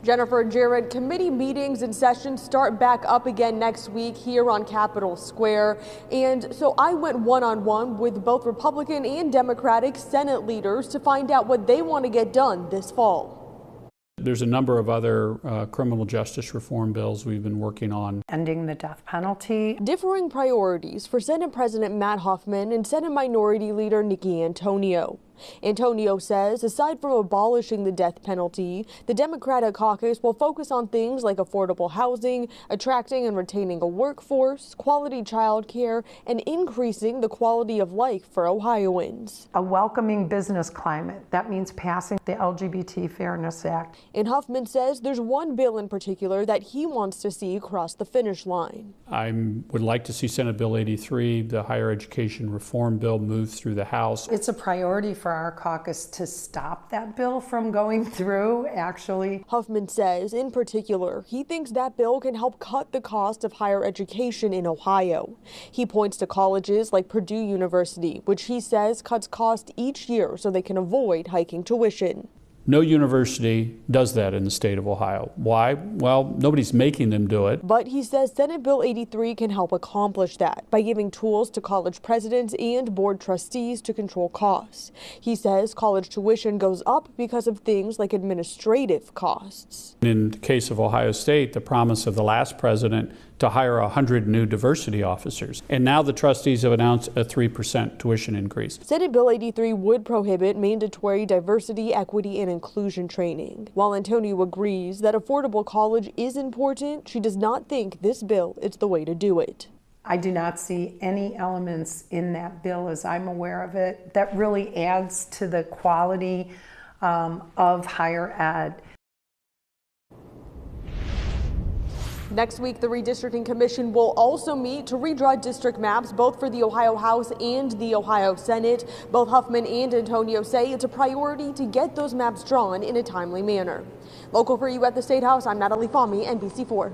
Jennifer and Jared, committee meetings and sessions start back up again next week here on Capitol Square. And so I went one-on-one with both Republican and Democratic Senate leaders to find out what they want to get done this fall. There's a number of other criminal justice reform bills we've been working on. Ending the death penalty. Differing priorities for Senate President Matt Huffman and Senate Minority Leader Nikki Antonio. Antonio says aside from abolishing the death penalty, the Democratic caucus will focus on things like affordable housing, attracting and retaining a workforce, quality child care, and increasing the quality of life for Ohioans. A welcoming business climate. That means passing the LGBT Fairness Act. And Huffman says there's one bill in particular that he wants to see cross the finish line. I would like to see Senate Bill 83, the higher education reform bill, move through the House. It's a priority for our caucus to stop that bill from going through, actually. Huffman says, in particular, he thinks that bill can help cut the cost of higher education in Ohio. He points to colleges like Purdue University, which he says cuts cost each year so they can avoid hiking tuition. No university does that in the state of Ohio. Why? Well, nobody's making them do it. But he says Senate Bill 83 can help accomplish that by giving tools to college presidents and board trustees to control costs. He says college tuition goes up because of things like administrative costs. In the case of Ohio State, the promise of the last president to hire 100 new diversity officers. And now the trustees have announced a 3% tuition increase. Senate Bill 83 would prohibit mandatory diversity, equity, and inclusion training. While Antonio agrees that affordable college is important, she does not think this bill is the way to do it. I do not see any elements in that bill, as I'm aware of it, that really adds to the quality of higher ed. Next week, the Redistricting Commission will also meet to redraw district maps, both for the Ohio House and the Ohio Senate. Both Huffman and Antonio say it's a priority to get those maps drawn in a timely manner. Local for you at the State House, I'm Natalie Fahmy, NBC4.